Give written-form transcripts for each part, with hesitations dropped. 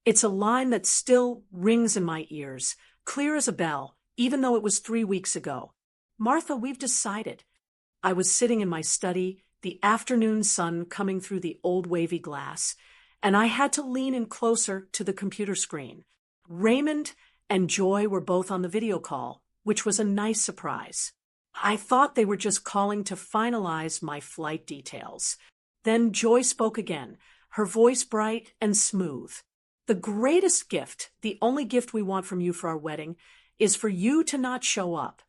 It's a line that still rings in my ears, clear as a bell, even though it was 3 weeks ago. Martha, we've decided. I was sitting in my study, the afternoon sun coming through the old wavy glass, and I had to lean in closer to the computer screen. Raymond and Joy were both on the video call, which was a nice surprise. I thought they were just calling to finalize my flight details. Then Joy spoke again, her voice bright and smooth. The greatest gift, the only gift we want from you for our wedding, is for you to not show up.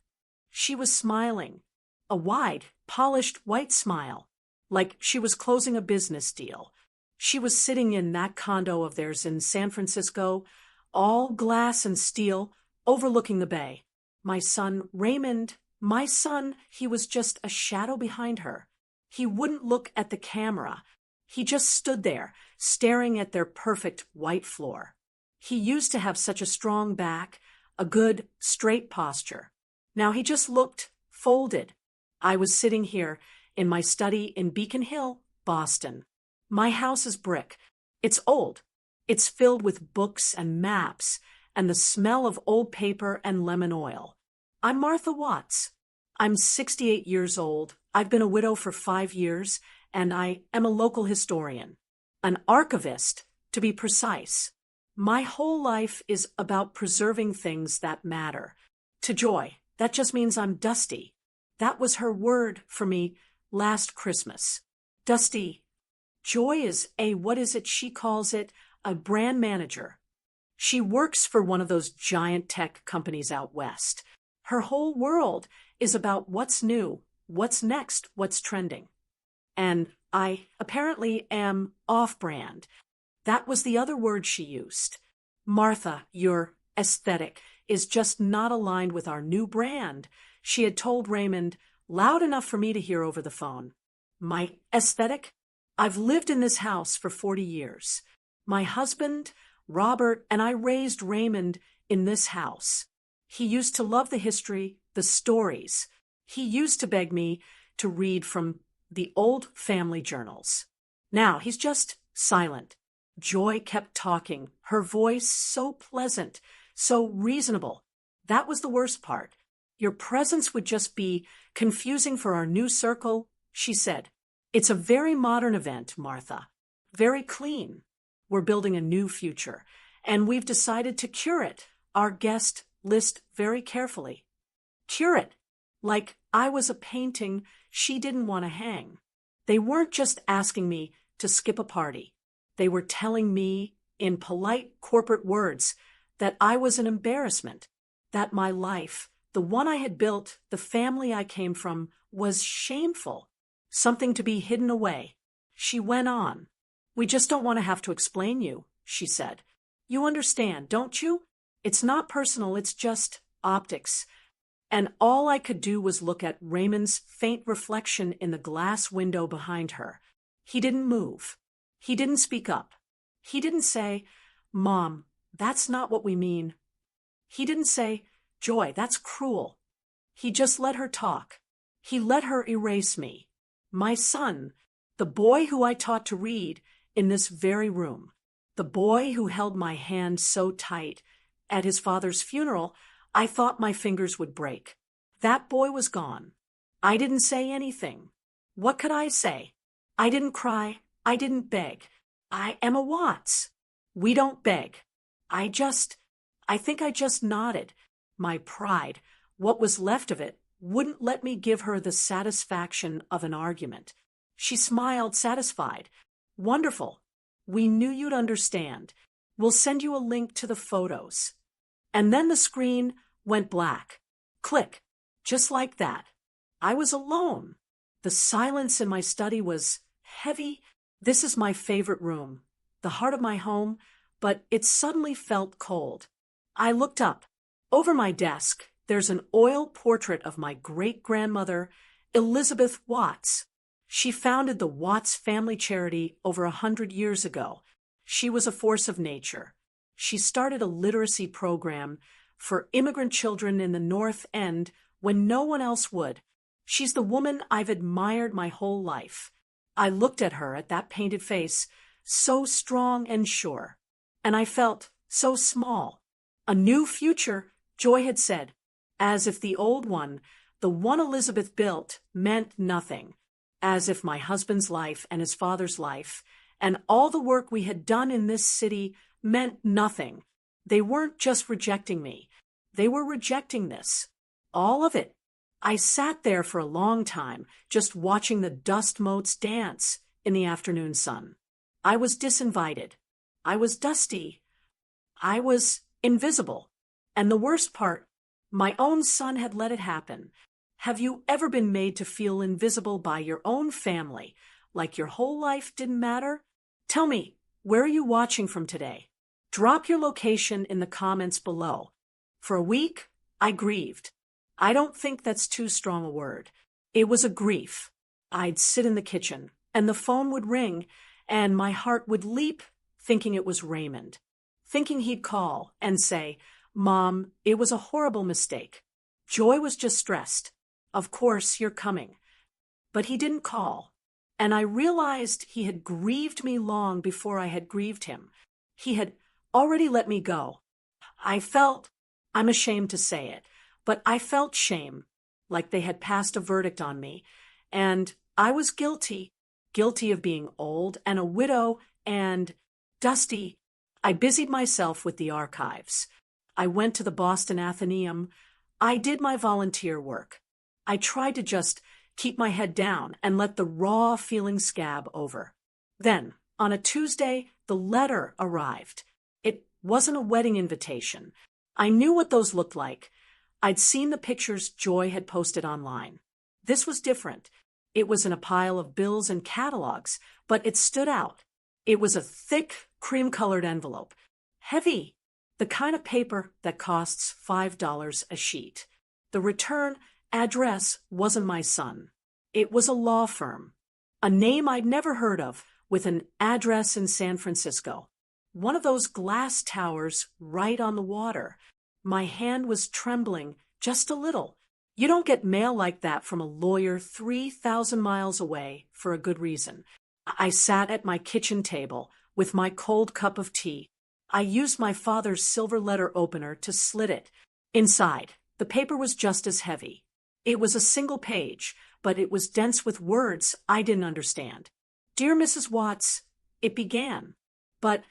She was smiling, a wide, polished white smile, like she was closing a business deal. She was sitting in that condo of theirs in San Francisco, all glass and steel, overlooking the bay. My son, Raymond, he was just a shadow behind her. He wouldn't look at the camera. He just stood there, staring at their perfect white floor. He used to have such a strong back, a good, straight posture. Now he just looked folded. I was sitting here in my study in Beacon Hill, Boston. My house is brick. It's old. It's filled with books and maps and the smell of old paper and lemon oil. I'm Martha Watts. I'm 68 years old. I've been a widow for 5 years, and I am a local historian, an archivist, to be precise. My whole life is about preserving things that matter. To Joy, that just means I'm dusty. That was her word for me last Christmas. Dusty. Joy is she calls it, a brand manager. She works for one of those giant tech companies out west. Her whole world is about what's new, what's next, what's trending. And I apparently am off-brand. That was the other word she used. Martha, your aesthetic is just not aligned with our new brand, she had told Raymond, loud enough for me to hear over the phone. My aesthetic? I've lived in this house for 40 years. My husband, Robert, and I raised Raymond in this house. He used to love the history, the stories. He used to beg me to read from the old family journals. Now he's just silent. Joy kept talking, her voice so pleasant, so reasonable. That was the worst part. Your presence would just be confusing for our new circle, she said. It's a very modern event, Martha. Very clean. We're building a new future, and we've decided to curate our guest list very carefully. Curate, like I was a painting she didn't want to hang. They weren't just asking me to skip a party. They were telling me, in polite corporate words, that I was an embarrassment, that my life, the one I had built, the family I came from, was shameful, something to be hidden away. She went on. We just don't want to have to explain you, she said. You understand, don't you? It's not personal, it's just optics. And all I could do was look at Raymond's faint reflection in the glass window behind her. He didn't move. He didn't speak up. He didn't say, Mom, that's not what we mean. He didn't say, Joy, that's cruel. He just let her talk. He let her erase me. My son, the boy who I taught to read in this very room, the boy who held my hand so tight. At his father's funeral, I thought my fingers would break. That boy was gone. I didn't say anything. What could I say? I didn't cry. I didn't beg. I am a Watts. We don't beg. I think I just nodded. My pride, what was left of it, wouldn't let me give her the satisfaction of an argument. She smiled, satisfied. Wonderful. We knew you'd understand. We'll send you a link to the photos. And then the screen went black. Click. Just like that. I was alone. The silence in my study was heavy. This is my favorite room, the heart of my home, but it suddenly felt cold. I looked up. Over my desk, there's an oil portrait of my great-grandmother, Elizabeth Watts. She founded the Watts Family Charity over 100 years ago. She was a force of nature. She started a literacy program for immigrant children in the North End when no one else would. She's the woman I've admired my whole life. I looked at her, at that painted face, so strong and sure. and I felt so small. A new future, Joy had said, as if the old one, the one Elizabeth built, meant nothing, as if my husband's life and his father's life, and all the work we had done in this city meant nothing. They weren't just rejecting me. They were rejecting this. All of it. I sat there for a long time, just watching the dust motes dance in the afternoon sun. I was disinvited. I was dusty. I was invisible. And the worst part, my own son had let it happen. Have you ever been made to feel invisible by your own family, like your whole life didn't matter? Tell me, where are you watching from today? Drop your location in the comments below. For a week, I grieved. I don't think that's too strong a word. It was a grief. I'd sit in the kitchen, and the phone would ring, and my heart would leap, thinking it was Raymond. Thinking he'd call and say, "Mom, it was a horrible mistake. Joy was just stressed. Of course, you're coming." But he didn't call, and I realized he had grieved me long before I had grieved him. He had already let me go. I'm ashamed to say it, but I felt shame, like they had passed a verdict on me, and I was guilty of being old and a widow and dusty. I busied myself with the archives. I went to the Boston Athenaeum. I did my volunteer work. I tried to just keep my head down and let the raw feeling scab over. Then, on a Tuesday, the letter arrived. It wasn't a wedding invitation. I knew what those looked like. I'd seen the pictures Joy had posted online. This was different. It was in a pile of bills and catalogs, but it stood out. It was a thick, cream-colored envelope. Heavy. The kind of paper that costs $5 a sheet. The return address wasn't my son. It was a law firm. A name I'd never heard of, with an address in San Francisco. One of those glass towers right on the water. My hand was trembling just a little. You don't get mail like that from a lawyer 3,000 miles away for a good reason. I sat at my kitchen table with my cold cup of tea. I used my father's silver letter opener to slit it. Inside, the paper was just as heavy. It was a single page, but it was dense with words I didn't understand. "Dear Mrs. Watts," it began. But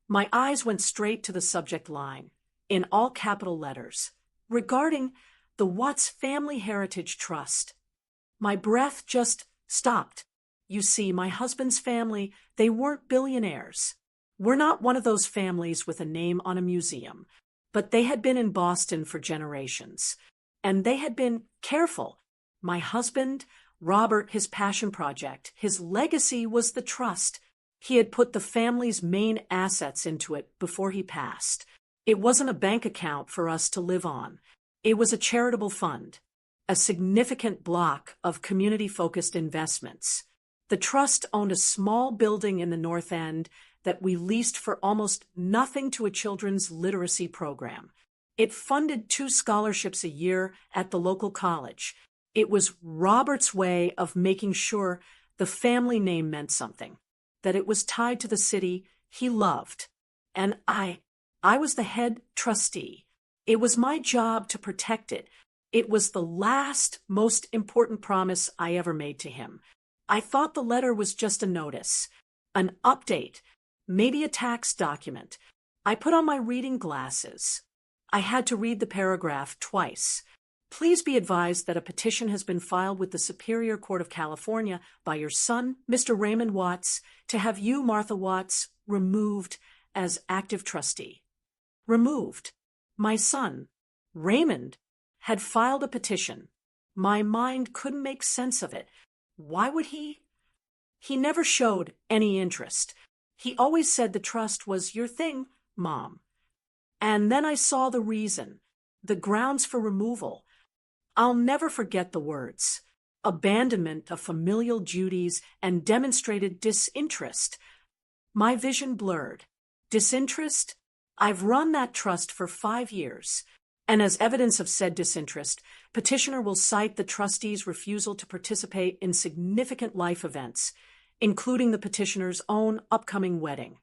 my eyes went straight to the subject line, in all capital letters, regarding the Watts Family Heritage Trust. My breath just stopped. You see, my husband's family, they weren't billionaires. We're not one of those families with a name on a museum, but they had been in Boston for generations, and they had been careful. My husband, Robert, his passion project, his legacy was the trust. He had put the family's main assets into it before he passed. It wasn't a bank account for us to live on. It was a charitable fund, a significant block of community-focused investments. The trust owned a small building in the North End that we leased for almost nothing to a children's literacy program. It funded 2 scholarships a year at the local college. It was Robert's way of making sure the family name meant something, that it was tied to the city he loved. And I was the head trustee. It was my job to protect it. It was the last, most important promise I ever made to him. I thought the letter was just a notice, an update, maybe a tax document. I put on my reading glasses. I had to read the paragraph twice. "Please be advised that a petition has been filed with the Superior Court of California by your son, Mr. Raymond Watts, to have you, Martha Watts, removed as active trustee." Removed. My son, Raymond, had filed a petition. My mind couldn't make sense of it. Why would he? He never showed any interest. He always said the trust was your thing, Mom. And then I saw the reason, the grounds for removal. I'll never forget the words. Abandonment of familial duties and demonstrated disinterest. My vision blurred. Disinterest? I've run that trust for 5 years. And as evidence of said disinterest, petitioner will cite the trustee's refusal to participate in significant life events, including the petitioner's own upcoming wedding.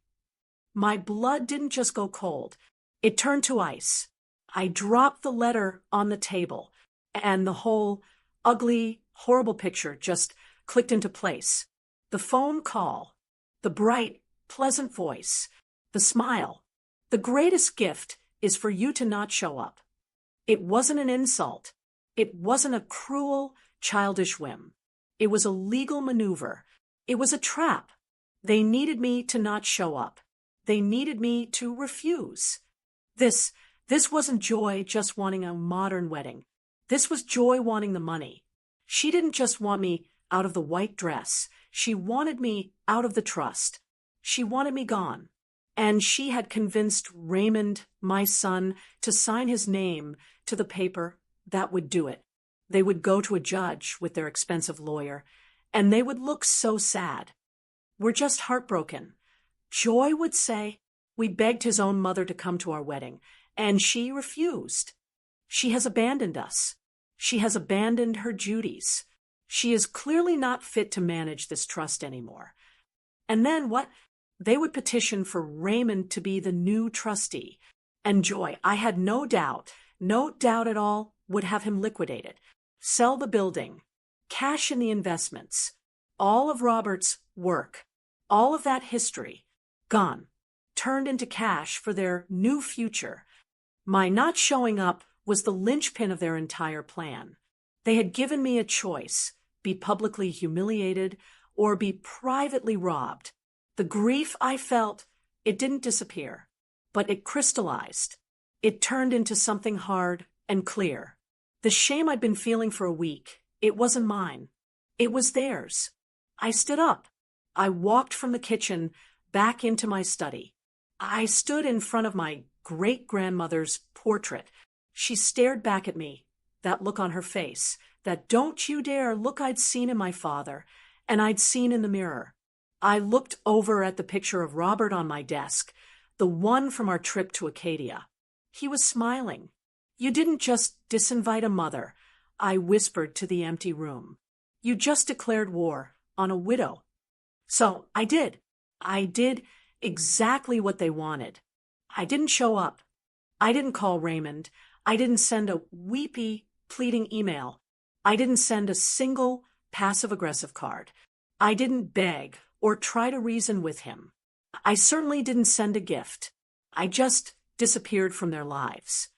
My blood didn't just go cold. It turned to ice. I dropped the letter on the table, and the whole ugly, horrible picture just clicked into place. The phone call, the bright, pleasant voice, the smile. The greatest gift is for you to not show up. It wasn't an insult. It wasn't a cruel, childish whim. It was a legal maneuver. It was a trap. They needed me to not show up. They needed me to refuse. This wasn't Joy just wanting a modern wedding. This was Joy wanting the money. She didn't just want me out of the white dress. She wanted me out of the trust. She wanted me gone. And she had convinced Raymond, my son, to sign his name to the paper. That would do it. They would go to a judge with their expensive lawyer, and they would look so sad. We're just heartbroken. Joy would say, we begged his own mother to come to our wedding, and she refused. She has abandoned us. She has abandoned her duties. She is clearly not fit to manage this trust anymore. And then what? They would petition for Raymond to be the new trustee. And Joy, I had no doubt at all, would have him liquidated. Sell the building. Cash in the investments. All of Robert's work. All of that history. Gone. Turned into cash for their new future. My not showing up was the linchpin of their entire plan. They had given me a choice, be publicly humiliated or be privately robbed. The grief I felt, it didn't disappear, but it crystallized. It turned into something hard and clear. The shame I'd been feeling for a week, it wasn't mine. It was theirs. I stood up. I walked from the kitchen back into my study. I stood in front of my great-grandmother's portrait. She stared back at me, that look on her face, that don't you dare look I'd seen in my father, and I'd seen in the mirror. I looked over at the picture of Robert on my desk, the one from our trip to Acadia. He was smiling. You didn't just disinvite a mother, I whispered to the empty room. You just declared war on a widow. So I did. I did exactly what they wanted. I didn't show up. I didn't call Raymond. I didn't send a weepy, pleading email. I didn't send a single passive-aggressive card. I didn't beg or try to reason with him. I certainly didn't send a gift. I just disappeared from their lives.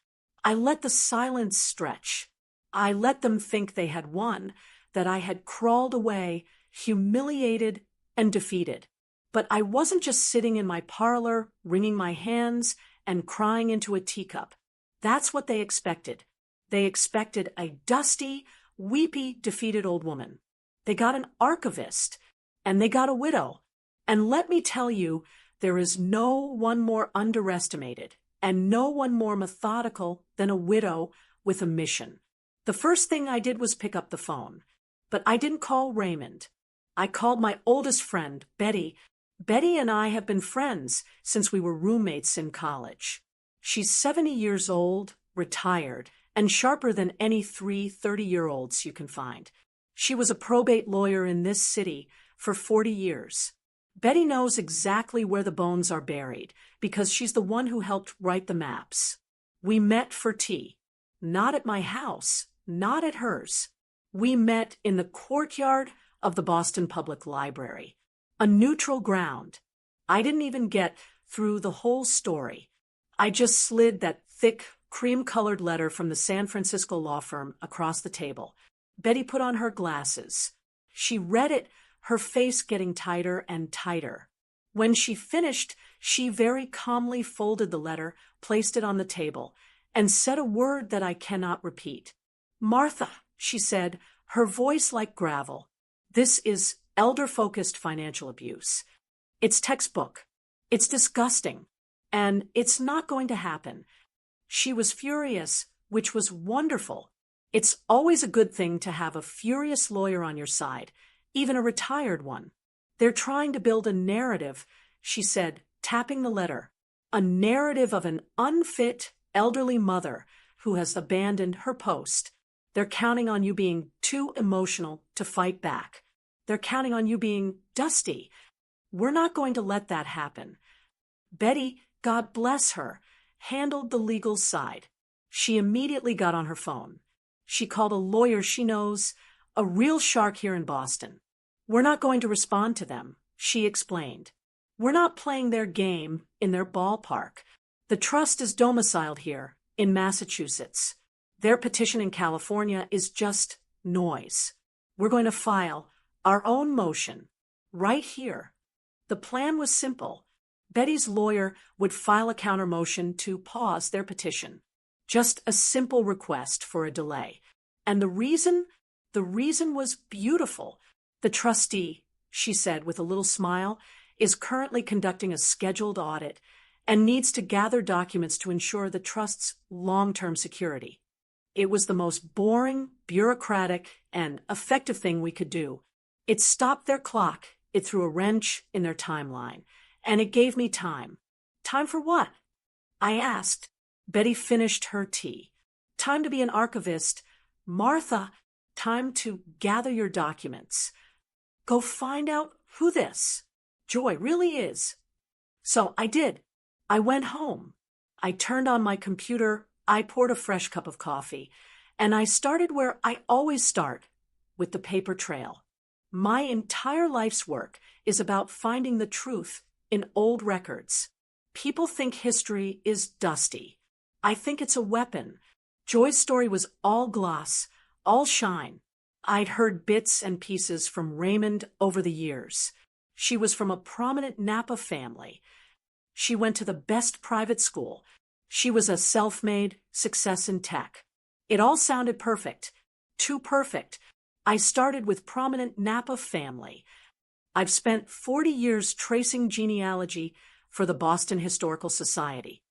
I let the silence stretch. I let them think they had won, that I had crawled away, humiliated and defeated. But I wasn't just sitting in my parlor, wringing my hands and crying into a teacup. That's what they expected. They expected a dusty, weepy, defeated old woman. They got an archivist, and they got a widow. And let me tell you, there is no one more underestimated and no one more methodical than a widow with a mission. The first thing I did was pick up the phone. But I didn't call Raymond. I called my oldest friend, Betty. Betty and I have been friends since we were roommates in college. She's 70 years old, retired, and sharper than any 30-year-olds you can find. She was a probate lawyer in this city for 40 years. Betty knows exactly where the bones are buried because she's the one who helped write the maps. We met for tea. Not at my house, not at hers. We met in the courtyard of the Boston Public Library, a neutral ground. I didn't even get through the whole story. I just slid that thick, cream-colored letter from the San Francisco law firm across the table. Betty put on her glasses. She read it, her face getting tighter and tighter. When she finished, she very calmly folded the letter, placed it on the table, and said a word that I cannot repeat. "Martha," she said, her voice like gravel. "This is elder-focused financial abuse. It's textbook. It's disgusting. And it's not going to happen." She was furious, which was wonderful. It's always a good thing to have a furious lawyer on your side, even a retired one. They're trying to build a narrative, she said, tapping the letter. A narrative of an unfit, elderly mother who has abandoned her post. They're counting on you being too emotional to fight back. They're counting on you being dusty. We're not going to let that happen. Betty, God bless her, handled the legal side. She immediately got on her phone. She called a lawyer she knows, a real shark here in Boston. We're not going to respond to them, she explained. We're not playing their game in their ballpark. The trust is domiciled here, in Massachusetts. Their petition in California is just noise. We're going to file our own motion, right here. The plan was simple. Betty's lawyer would file a counter-motion to pause their petition. Just a simple request for a delay. And the reason was beautiful. The trustee, she said with a little smile, is currently conducting a scheduled audit and needs to gather documents to ensure the trust's long-term security. It was the most boring, bureaucratic, and effective thing we could do. It stopped their clock, it threw a wrench in their timeline, and it gave me time. Time for what? I asked. Betty finished her tea. Time to be an archivist. Martha, time to gather your documents. Go find out who this Joy really is. So I did. I went home. I turned on my computer, I poured a fresh cup of coffee, and I started where I always start, with the paper trail. My entire life's work is about finding the truth in old records. People think history is dusty. I think it's a weapon. Joy's story was all gloss, all shine. I'd heard bits and pieces from Raymond over the years. She was from a prominent Napa family. She went to the best private school. She was a self-made success in tech. It all sounded perfect. Too perfect. I started with prominent Napa family. I've spent 40 years tracing genealogy for the Boston Historical Society.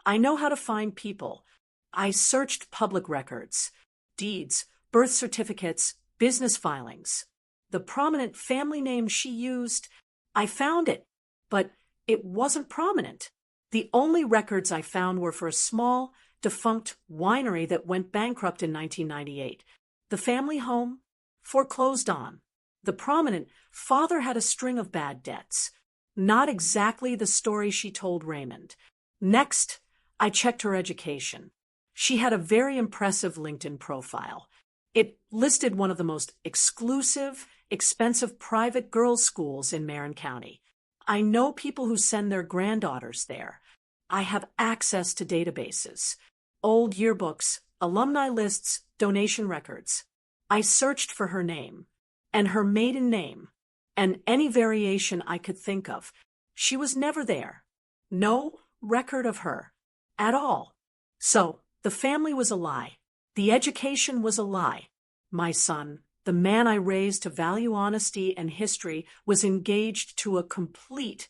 I know how to find people. I searched public records, deeds, birth certificates, business filings. The prominent family name she used, I found it, but it wasn't prominent. The only records I found were for a small, defunct winery that went bankrupt in 1998. The family home, foreclosed on. The prominent father had a string of bad debts. Not exactly the story she told Raymond. Next, I checked her education. She had a very impressive LinkedIn profile. It listed one of the most exclusive, expensive private girls' schools in Marin County. I know people who send their granddaughters there. I have access to databases, old yearbooks, alumni lists, donation records. I searched for her name, and her maiden name, and any variation I could think of. She was never there. No record of her. At all. So, the family was a lie. The education was a lie. My son, the man I raised to value honesty and history, was engaged to a complete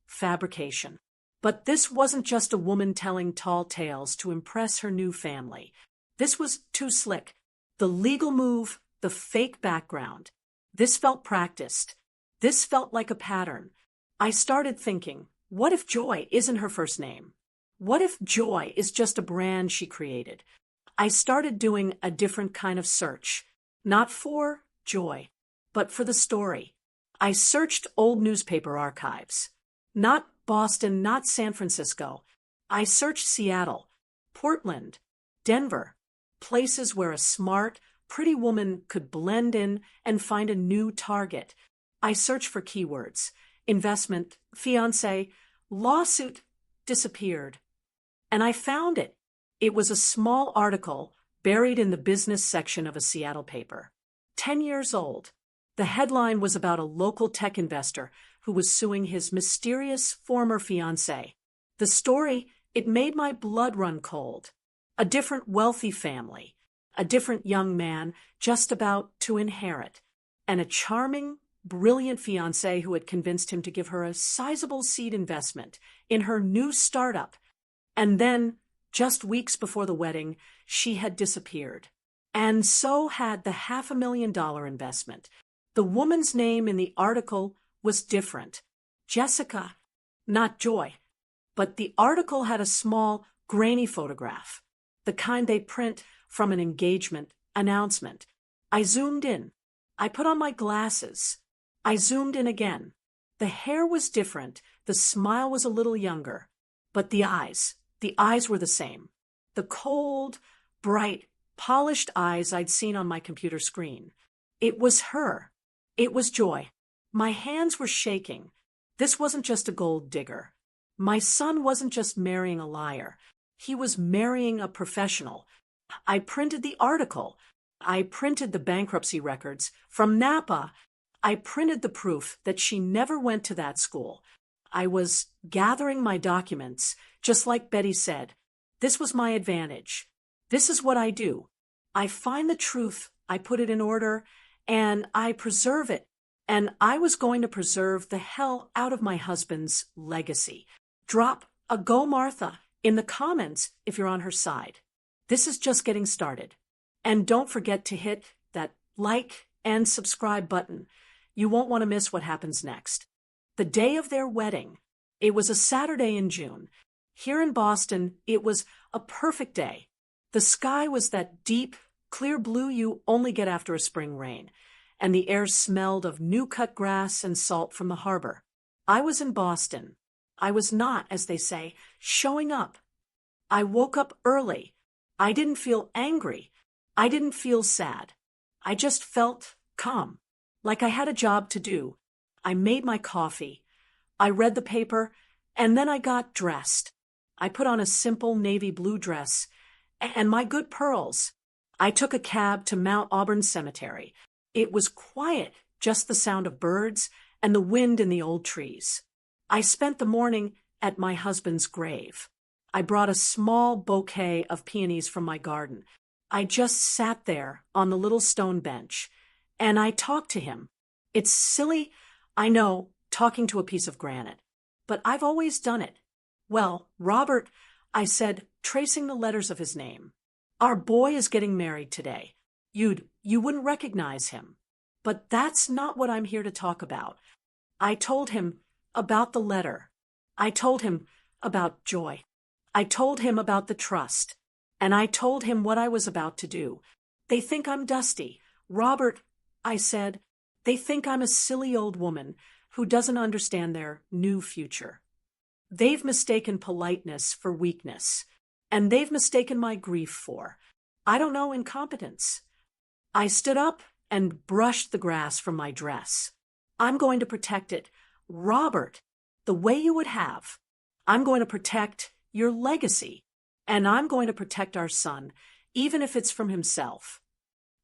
fabrication. But this wasn't just a woman telling tall tales to impress her new family. This was too slick. The legal move, the fake background. This felt practiced. This felt like a pattern. I started thinking, what if Joy isn't her first name? What if Joy is just a brand she created? I started doing a different kind of search. Not for Joy, but for the story. I searched old newspaper archives. Not Boston, not San Francisco. I searched Seattle, Portland, Denver, places where a smart, pretty woman could blend in and find a new target. I searched for keywords. Investment, fiancé, lawsuit, disappeared. And I found it. It was a small article buried in the business section of a Seattle paper. 10 years old. The headline was about a local tech investor who was suing his mysterious former fiancé. The story, it made my blood run cold. A different wealthy family. A different young man just about to inherit. And a charming, brilliant fiancé who had convinced him to give her a sizable seed investment in her new startup. And then, just weeks before the wedding, she had disappeared. And so had the $500,000 investment. The woman's name in the article was different. Jessica, not Joy. But the article had a small, grainy photograph, the kind they print from an engagement announcement. I zoomed in. I put on my glasses. I zoomed in again. The hair was different, the smile was a little younger, but the eyes were the same. The cold, bright, polished eyes I'd seen on my computer screen. It was her. It was Joy. My hands were shaking. This wasn't just a gold digger. My son wasn't just marrying a liar. He was marrying a professional. I printed the article. I printed the bankruptcy records from Napa. I printed the proof that she never went to that school. I was gathering my documents, just like Betty said. This was my advantage. This is what I do. I find the truth, I put it in order, and I preserve it. And I was going to preserve the hell out of my husband's legacy. Drop a "Go Martha" in the comments if you're on her side. This is just getting started. And don't forget to hit that like and subscribe button. You won't want to miss what happens next. The day of their wedding. It was a Saturday in June. Here in Boston, it was a perfect day. The sky was that deep, clear blue you only get after a spring rain, and the air smelled of new-cut grass and salt from the harbor. I was in Boston. I was not, as they say, showing up. I woke up early. I didn't feel angry. I didn't feel sad. I just felt calm, like I had a job to do. I made my coffee. I read the paper, and then I got dressed. I put on a simple navy blue dress and my good pearls. I took a cab to Mount Auburn Cemetery. It was quiet, just the sound of birds and the wind in the old trees. I spent the morning at my husband's grave. I brought a small bouquet of peonies from my garden. I just sat there on the little stone bench, and I talked to him. It's silly, I know, talking to a piece of granite, but I've always done it. "Well, Robert," I said, tracing the letters of his name, "our boy is getting married today. You wouldn't recognize him. But that's not what I'm here to talk about." I told him about the letter. I told him about Joy. I told him about the trust. And I told him what I was about to do. "They think I'm dusty. Robert," I said, "they think I'm a silly old woman who doesn't understand their new future. They've mistaken politeness for weakness, and they've mistaken my grief for, I don't know, incompetence." I stood up and brushed the grass from my dress. "I'm going to protect it, Robert, the way you would have. I'm going to protect your legacy, and I'm going to protect our son, even if it's from himself."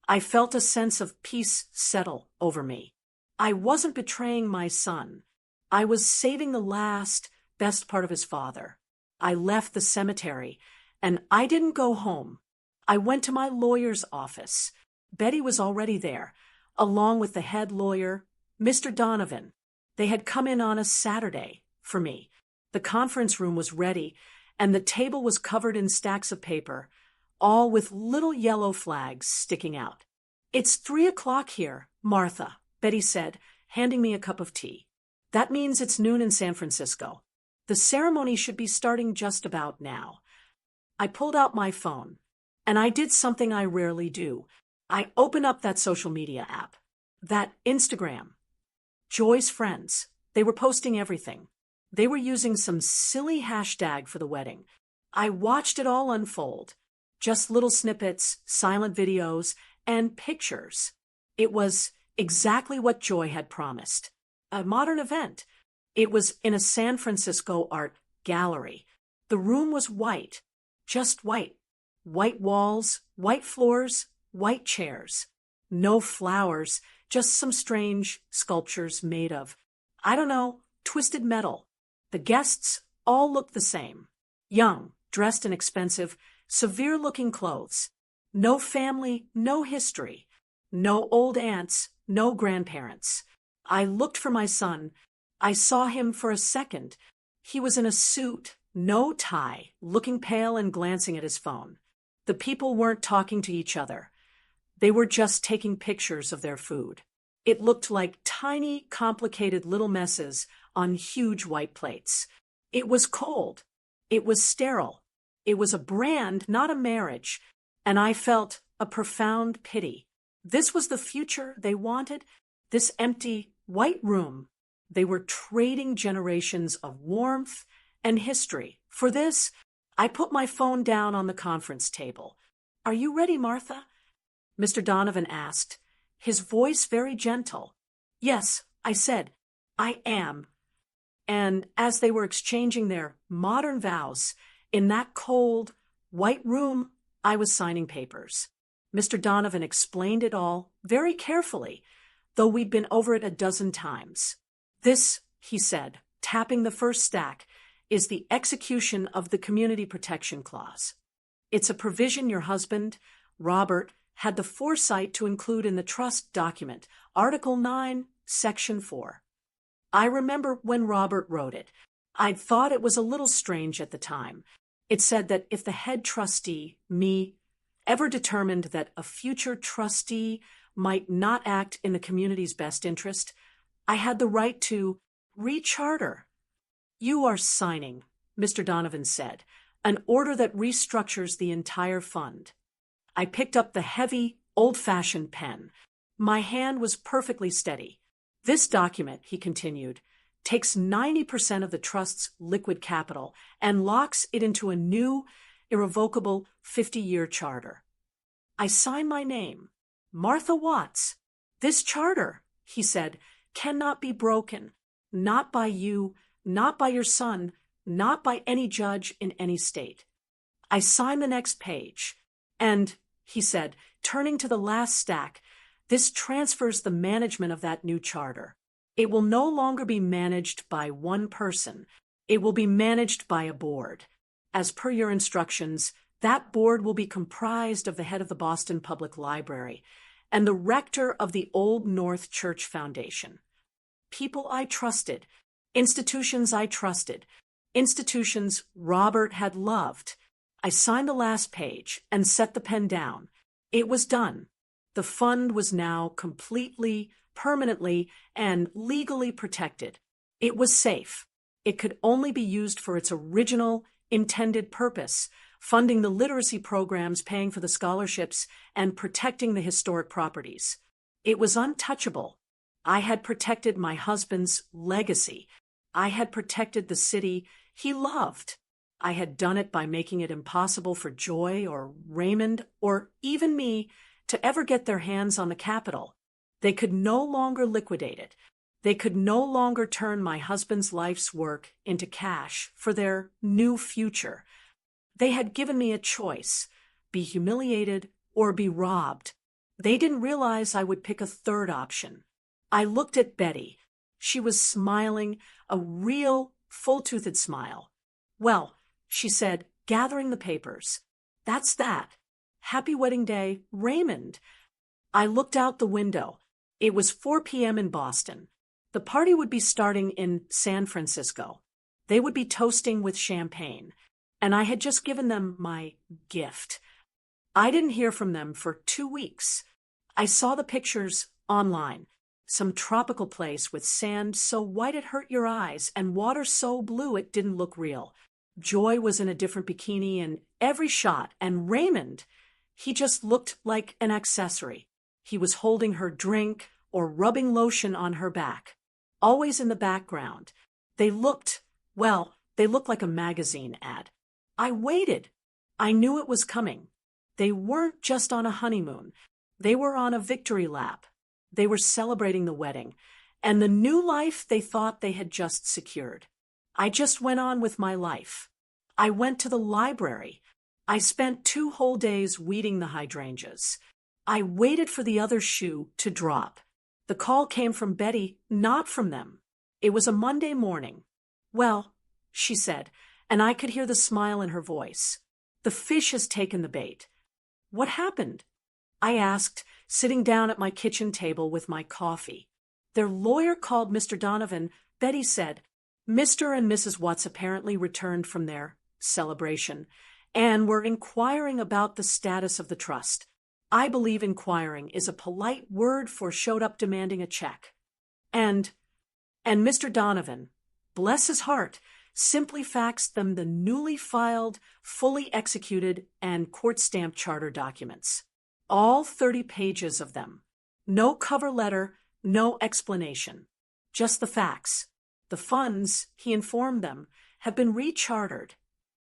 I felt a sense of peace settle over me. I wasn't betraying my son. I was saving the last, best part of his father. I left the cemetery, and I didn't go home. I went to my lawyer's office. Betty was already there, along with the head lawyer, Mr. Donovan. They had come in on a Saturday for me. The conference room was ready, and the table was covered in stacks of paper, all with little yellow flags sticking out. "It's 3 o'clock here, Martha," Betty said, handing me a cup of tea. "That means it's noon in San Francisco. The ceremony should be starting just about now." I pulled out my phone, and I did something I rarely do. I opened up that social media app, that Instagram. Joy's friends, they were posting everything. They were using some silly hashtag for the wedding. I watched it all unfold. Just little snippets, silent videos, and pictures. It was exactly what Joy had promised. A modern event. It was in a San Francisco art gallery. The room was white, just white. White walls, white floors, white chairs. No flowers, just some strange sculptures made of, I don't know, twisted metal. The guests all looked the same. Young, dressed in expensive, severe-looking clothes. No family, no history. No old aunts, no grandparents. I looked for my son. I saw him for a second. He was in a suit, no tie, looking pale and glancing at his phone. The people weren't talking to each other. They were just taking pictures of their food. It looked like tiny, complicated little messes on huge white plates. It was cold. It was sterile. It was a brand, not a marriage, and I felt a profound pity. This was the future they wanted, this empty, white room. They were trading generations of warmth and history. For this, I put my phone down on the conference table. "Are you ready, Martha?" Mr. Donovan asked, his voice very gentle. "Yes," I said, "I am." And as they were exchanging their modern vows in that cold, white room, I was signing papers. Mr. Donovan explained it all very carefully, though we'd been over it a dozen times. "This," he said, tapping the first stack, "is the execution of the Community Protection Clause. It's a provision your husband, Robert, had the foresight to include in the trust document, Article 9, Section 4. I remember when Robert wrote it. I'd thought it was a little strange at the time. It said that if the head trustee, me, ever determined that a future trustee might not act in the community's best interest, I had the right to recharter. "You are signing," Mr. Donovan said, "an order that restructures the entire fund." I picked up the heavy, old-fashioned pen. My hand was perfectly steady. "This document," he continued, "takes 90% of the trust's liquid capital and locks it into a new, irrevocable 50-year charter." I signed my name, Martha Watts. "This charter," he said, "cannot be broken, not by you, not by your son, not by any judge in any state." I signed the next page, and, he said, turning to the last stack, "This transfers the management of that new charter. It will no longer be managed by one person. It will be managed by a board. As per your instructions, that board will be comprised of the head of the Boston Public Library and the rector of the Old North Church Foundation. People I trusted, institutions I trusted, institutions Robert had loved." I signed the last page and set the pen down. It was done. The fund was now completely, permanently, and legally protected. It was safe. It could only be used for its original, intended purpose, funding the literacy programs, paying for the scholarships, and protecting the historic properties. It was untouchable. I had protected my husband's legacy. I had protected the city he loved. I had done it by making it impossible for Joy or Raymond or even me to ever get their hands on the capital. They could no longer liquidate it. They could no longer turn my husband's life's work into cash for their new future. They had given me a choice, be humiliated or be robbed. They didn't realize I would pick a third option. I looked at Betty. She was smiling, a real, full-toothed smile. "Well," she said, gathering the papers, "that's that. Happy wedding day, Raymond." I looked out the window. It was 4 p.m. in Boston. The party would be starting in San Francisco. They would be toasting with champagne, and I had just given them my gift. I didn't hear from them for 2 weeks. I saw the pictures online. Some tropical place with sand so white it hurt your eyes and water so blue it didn't look real. Joy was in a different bikini in every shot, and Raymond, he just looked like an accessory. He was holding her drink or rubbing lotion on her back, always in the background. They looked like a magazine ad. I waited. I knew it was coming. They weren't just on a honeymoon. They were on a victory lap. They were celebrating the wedding and the new life they thought they had just secured. I just went on with my life. I went to the library. I spent 2 whole days weeding the hydrangeas. I waited for the other shoe to drop. The call came from Betty, not from them. It was a Monday morning. "Well," she said, and I could hear the smile in her voice, "the fish has taken the bait." "What happened?" I asked, sitting down at my kitchen table with my coffee. "Their lawyer called Mr. Donovan," Betty said. "Mr. and Mrs. Watts apparently returned from their celebration and were inquiring about the status of the trust. I believe inquiring is a polite word for showed up demanding a check. And Mr. Donovan, bless his heart, simply faxed them the newly filed, fully executed, and court-stamped charter documents. All 30 pages of them. No cover letter, no explanation. Just the facts. The funds, he informed them, have been rechartered.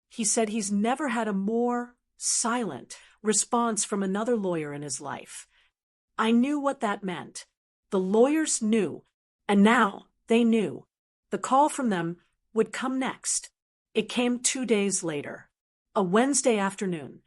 He said he's never had a more silent response from another lawyer in his life. I knew what that meant. The lawyers knew, and now they knew. The call from them would come next. It came 2 days later. A Wednesday afternoon.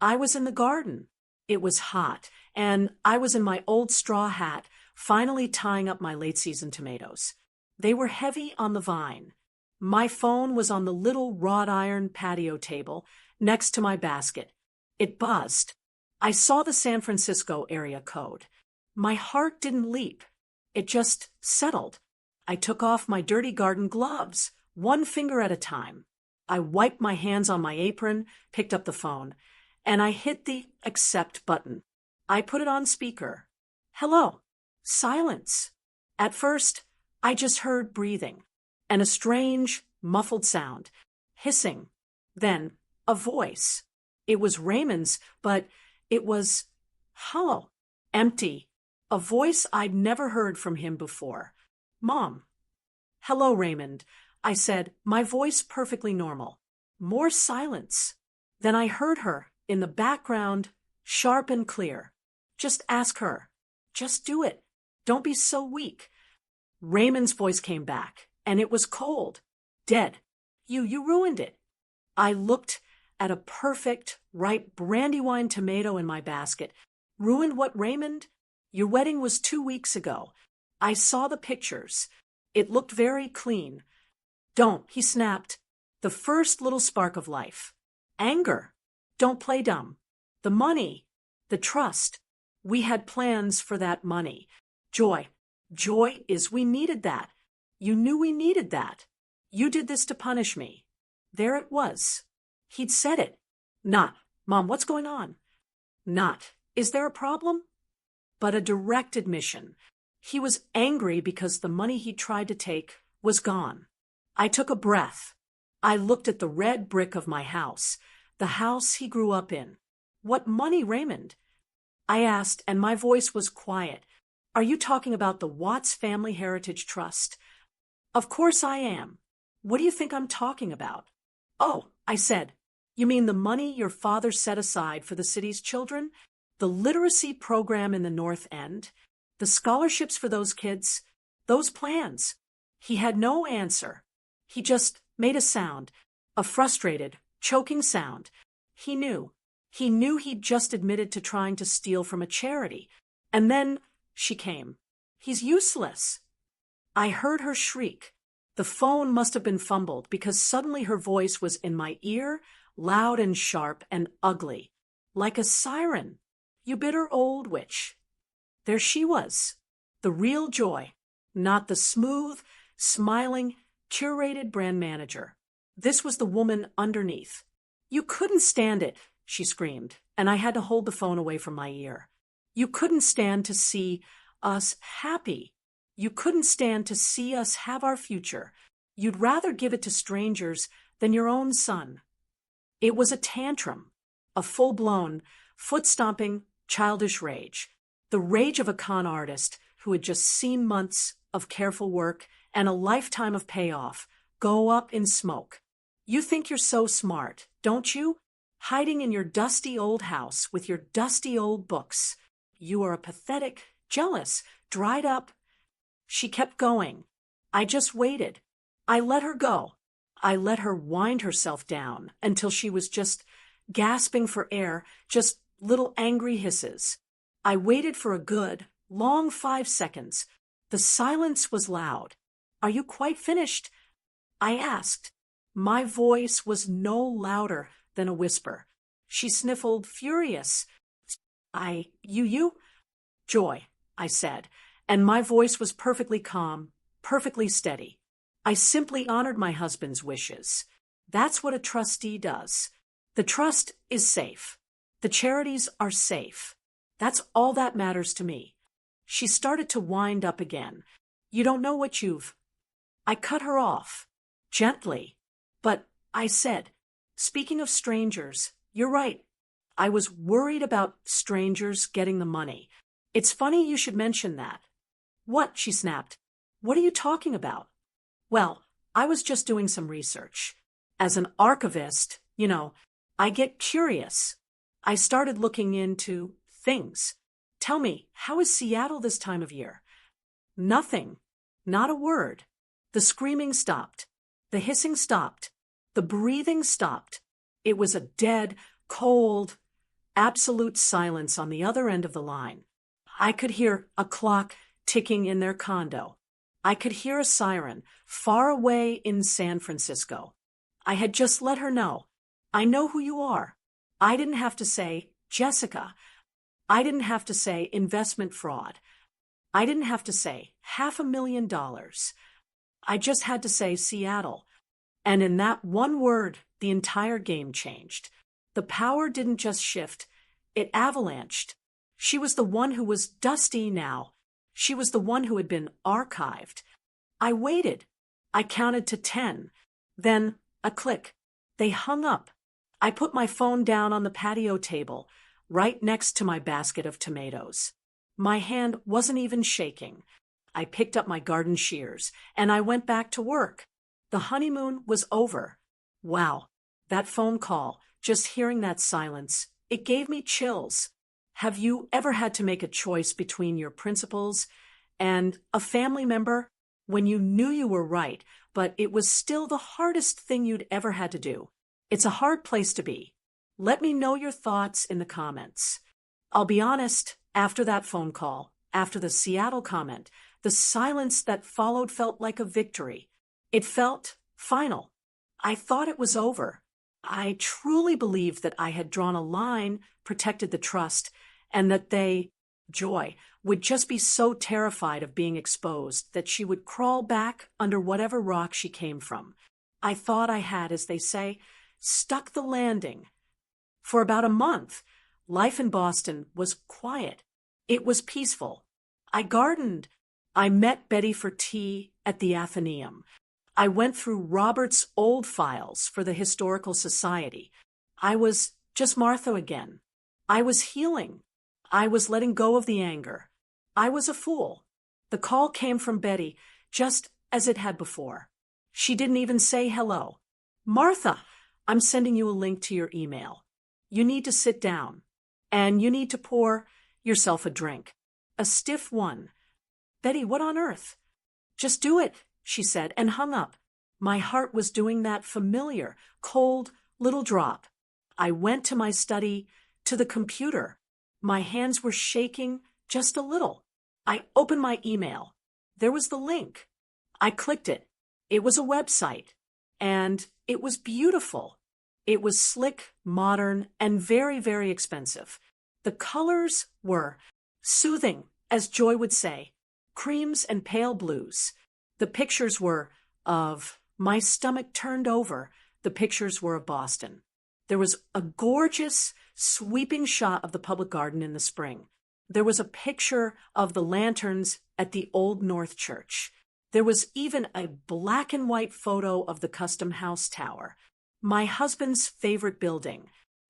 I was in the garden. It was hot, and I was in my old straw hat, finally tying up my late-season tomatoes. They were heavy on the vine. My phone was on the little wrought iron patio table next to my basket. It buzzed. I saw the San Francisco area code. My heart didn't leap. It just settled. I took off my dirty garden gloves, one finger at a time. I wiped my hands on my apron, picked up the phone, and I hit the accept button. I put it on speaker. Hello. Silence. At first, I just heard breathing and a strange, muffled sound, hissing. Then, a voice. It was Raymond's, but it was hollow, empty, a voice I'd never heard from him before. Mom. Hello, Raymond, I said, my voice perfectly normal. More silence. Then I heard her, in the background, sharp and clear. Just ask her. Just do it. Don't be so weak. Raymond's voice came back, and it was cold. Dead. You ruined it. I looked at a perfect, ripe brandywine tomato in my basket. Ruined what, Raymond? Your wedding was 2 weeks ago. I saw the pictures. It looked very clean. Don't, he snapped. The first little spark of life. Anger. Don't play dumb. The money. The trust. We had plans for that money. Joy. Joy is we needed that. You knew we needed that. You did this to punish me. There it was. He'd said it. Not. Mom, what's going on? Not. Is there a problem? But a direct admission. He was angry because the money he tried to take was gone. I took a breath. I looked at the red brick of my house, the house he grew up in. What money, Raymond? I asked, and my voice was quiet. Are you talking about the Watts Family Heritage Trust? Of course I am. What do you think I'm talking about? Oh, I said, you mean the money your father set aside for the city's children? The literacy program in the North End? The scholarships for those kids? Those plans? He had no answer. He just made a sound, a frustrated, choking sound. He knew. He knew he'd just admitted to trying to steal from a charity. And then she came. He's useless. I heard her shriek. The phone must have been fumbled because suddenly her voice was in my ear, loud and sharp and ugly, like a siren. You bitter old witch. There she was, the real Joy, not the smooth, smiling, curated brand manager. This was the woman underneath. You couldn't stand it, she screamed, and I had to hold the phone away from my ear. You couldn't stand to see us happy. You couldn't stand to see us have our future. You'd rather give it to strangers than your own son. It was a tantrum, a full-blown, foot-stomping, childish rage. The rage of a con artist who had just seen months of careful work and a lifetime of payoff go up in smoke. You think you're so smart, don't you? Hiding in your dusty old house with your dusty old books. You are a pathetic, jealous, dried up. She kept going. I just waited. I let her go. I let her wind herself down until she was just gasping for air, just little angry hisses. I waited for a good, long 5 seconds. The silence was loud. Are you quite finished? I asked. My voice was no louder than a whisper. She sniffled, furious. You? Joy, I said, and my voice was perfectly calm, perfectly steady. I simply honored my husband's wishes. That's what a trustee does. The trust is safe. The charities are safe. That's all that matters to me. She started to wind up again. You don't know what you've... I cut her off, gently. But I said, speaking of strangers, you're right. I was worried about strangers getting the money. It's funny you should mention that. What? She snapped. What are you talking about? Well, I was just doing some research. As an archivist, I get curious. I started looking into things. Tell me, how is Seattle this time of year? Nothing. Not a word. The screaming stopped. The hissing stopped. The breathing stopped. It was a dead, cold, absolute silence on the other end of the line. I could hear a clock ticking in their condo. I could hear a siren far away in San Francisco. I had just let her know. I know who you are. I didn't have to say, Jessica. I didn't have to say investment fraud. I didn't have to say $500,000. I just had to say Seattle. And in that one word, the entire game changed. The power didn't just shift, it avalanched. She was the one who was dusty now. She was the one who had been archived. I waited. I counted to 10. Then, a click. They hung up. I put my phone down on the patio table, right next to my basket of tomatoes. My hand wasn't even shaking. I picked up my garden shears, and I went back to work. The honeymoon was over. Wow, that phone call, just hearing that silence, it gave me chills. Have you ever had to make a choice between your principles and a family member when you knew you were right, but it was still the hardest thing you'd ever had to do? It's a hard place to be. Let me know your thoughts in the comments. I'll be honest, after that phone call, after the Seattle comment, the silence that followed felt like a victory. It felt final. I thought it was over. I truly believed that I had drawn a line, protected the trust, and that they, Joy, would just be so terrified of being exposed that she would crawl back under whatever rock she came from. I thought I had, as they say, stuck the landing. For about a month, life in Boston was quiet. It was peaceful. I gardened. I met Betty for tea at the Athenaeum. I went through Robert's old files for the Historical Society. I was just Martha again. I was healing. I was letting go of the anger. I was a fool. The call came from Betty, just as it had before. She didn't even say hello. Martha, I'm sending you a link to your email. You need to sit down, and you need to pour yourself a drink. A stiff one. Betty, what on earth? Just do it, she said, and hung up. My heart was doing that familiar, cold, little drop. I went to my study, to the computer. My hands were shaking just a little. I opened my email. There was the link. I clicked it. It was a website. And it was beautiful. It was slick, modern, and very, very expensive. The colors were soothing, as Joy would say, creams and pale blues. The pictures were of my stomach turned over. The pictures were of Boston. There was a gorgeous, sweeping shot of the public garden in the spring. There was a picture of the lanterns at the Old North Church. There was even a black and white photo of the Custom House Tower, my husband's favorite building,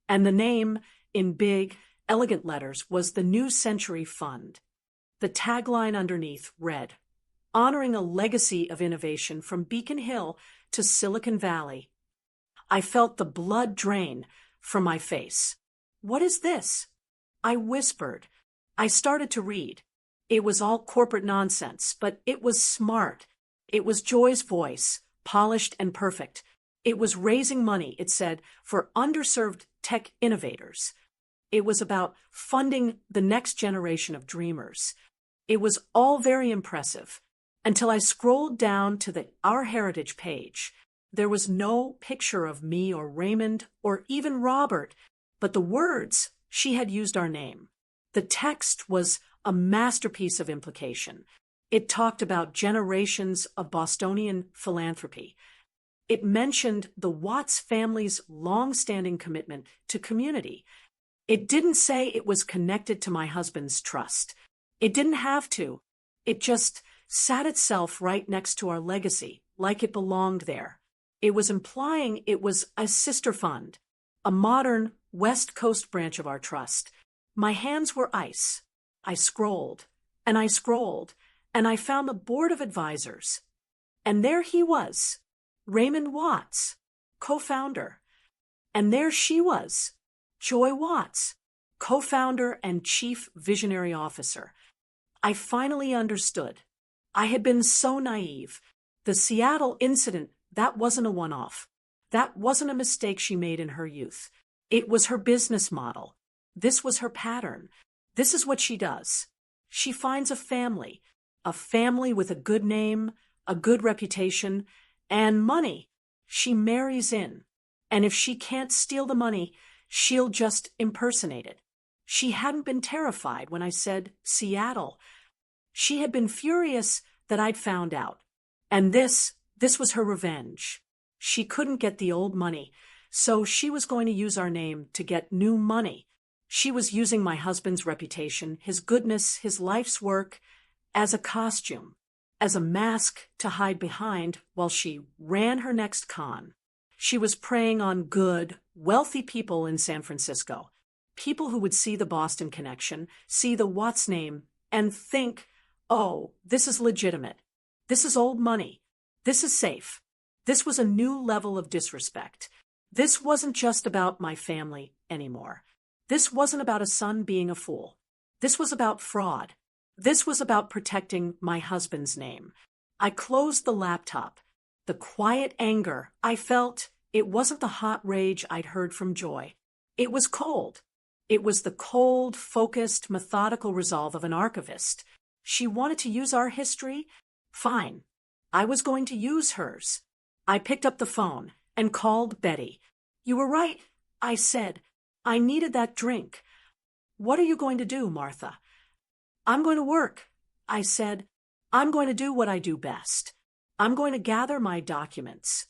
and the name, in big, elegant letters, was the New Century Fund. The tagline underneath read, honoring a legacy of innovation from Beacon Hill to Silicon Valley. I felt the blood drain from my face. What is this? I whispered. I started to read. It was all corporate nonsense, but it was smart. It was Joy's voice, polished and perfect. It was raising money, it said, for underserved tech innovators. It was about funding the next generation of dreamers. It was all very impressive, until I scrolled down to the Our Heritage page. There was no picture of me or Raymond or even Robert, but the words, she had used our name. The text was a masterpiece of implication. It talked about generations of Bostonian philanthropy. It mentioned the Watts family's long-standing commitment to community. It didn't say it was connected to my husband's trust. It didn't have to. It just sat itself right next to our legacy, like it belonged there. It was implying it was a sister fund, a modern West Coast branch of our trust. My hands were ice. I scrolled, and I scrolled, and I found the board of advisors. And there he was, Raymond Watts, co-founder. And there she was, Joy Watts, co-founder and chief visionary officer. I finally understood. I had been so naive. The Seattle incident, that wasn't a one-off. That wasn't a mistake she made in her youth. It was her business model. This was her pattern. This is what she does. She finds a family with a good name, a good reputation, and money. She marries in. And if she can't steal the money, she'll just impersonate it. She hadn't been terrified when I said Seattle. She had been furious that I'd found out. And this was her revenge. She couldn't get the old money, so she was going to use our name to get new money. She was using my husband's reputation, his goodness, his life's work, as a costume, as a mask to hide behind while she ran her next con. She was preying on good, wealthy people in San Francisco, people who would see the Boston connection, see the Watts name, and think, oh, this is legitimate. This is old money. This is safe. This was a new level of disrespect. This wasn't just about my family anymore. This wasn't about a son being a fool. This was about fraud. This was about protecting my husband's name. I closed the laptop. The quiet anger I felt, it wasn't the hot rage I'd heard from Joy. It was cold. It was the cold, focused, methodical resolve of an archivist. She wanted to use our history? Fine. I was going to use hers. I picked up the phone and called Betty. You were right, I said. I needed that drink. What are you going to do, Martha? I'm going to work, I said. I'm going to do what I do best. I'm going to gather my documents.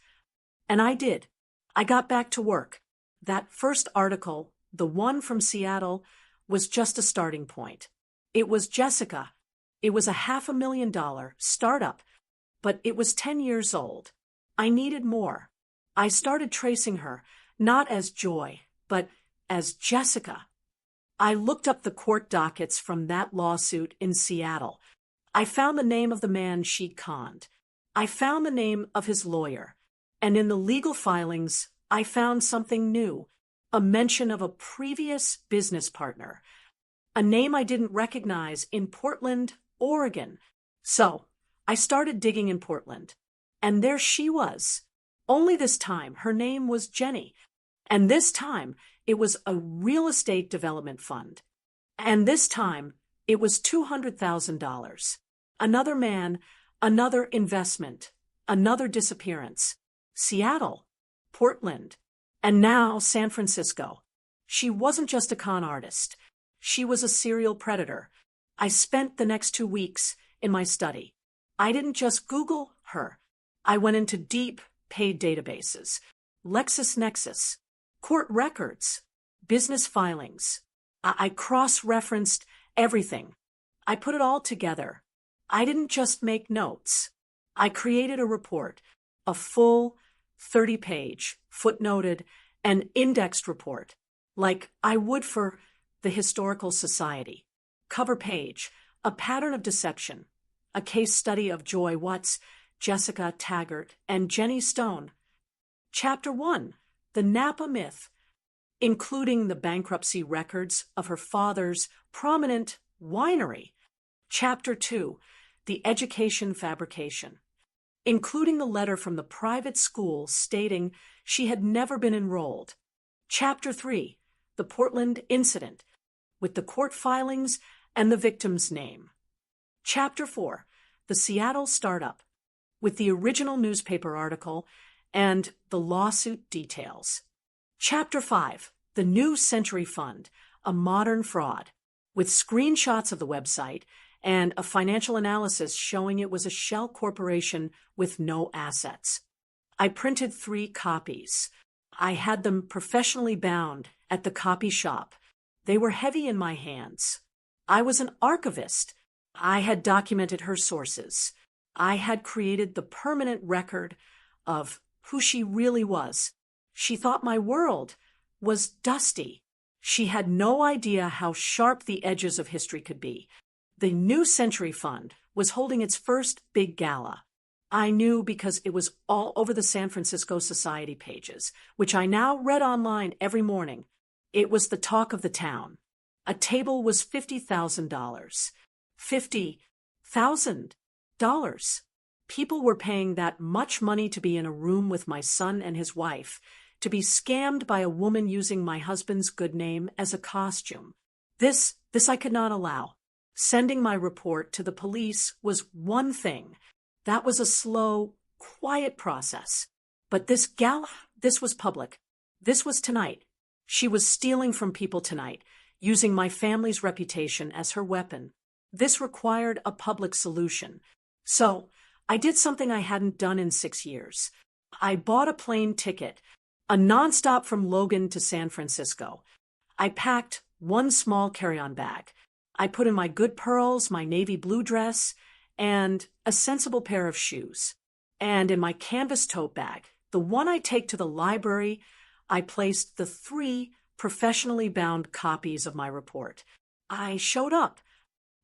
And I did. I got back to work. That first article, the one from Seattle, was just a starting point. It was Jessica. It was a $500,000 startup, but it was 10 years old. I needed more. I started tracing her, not as Joy, but as Jessica. I looked up the court dockets from that lawsuit in Seattle. I found the name of the man she'd conned. I found the name of his lawyer. And in the legal filings, I found something new, a mention of a previous business partner, a name I didn't recognize in Portland, Oregon. So I started digging in Portland. And there she was. Only this time, her name was Jenny. And this time, it was a real estate development fund. And this time, it was $200,000. Another man, another investment, another disappearance. Seattle, Portland, and now San Francisco. She wasn't just a con artist. She was a serial predator. I spent the next 2 weeks in my study. I didn't just Google her. I went into deep, paid databases, LexisNexis, court records, business filings. I cross-referenced everything. I put it all together. I didn't just make notes. I created a report, a full 30-page, footnoted, and indexed report, like I would for the Historical Society. Cover page, a pattern of deception, a case study of Joy Watts, Jessica Taggart, and Jenny Stone. Chapter 1, The Napa Myth, including the bankruptcy records of her father's prominent winery. Chapter 2, The Education Fabrication, including the letter from the private school stating she had never been enrolled. Chapter 3, The Portland Incident, with the court filings and the victim's name. Chapter 4, The Seattle Startup, with the original newspaper article and the lawsuit details. Chapter 5, The New Century Fund, a modern fraud, with screenshots of the website and a financial analysis showing it was a shell corporation with no assets. I printed 3 copies. I had them professionally bound at the copy shop. They were heavy in my hands. I was an archivist. I had documented her sources. I had created the permanent record of who she really was. She thought my world was dusty. She had no idea how sharp the edges of history could be. The New Century Fund was holding its first big gala. I knew because it was all over the San Francisco Society pages, which I now read online every morning. It was the talk of the town. A table was $50,000. $50,000. People were paying that much money to be in a room with my son and his wife, to be scammed by a woman using my husband's good name as a costume. This I could not allow. Sending my report to the police was one thing. That was a slow, quiet process. But this gala, this was public. This was tonight. She was stealing from people tonight, using my family's reputation as her weapon. This required a public solution. So, I did something I hadn't done in 6 years. I bought a plane ticket, a nonstop from Logan to San Francisco. I packed one small carry-on bag. I put in my good pearls, my navy blue dress, and a sensible pair of shoes. And in my canvas tote bag, the one I take to the library, I placed the 3 professionally bound copies of my report. I showed up.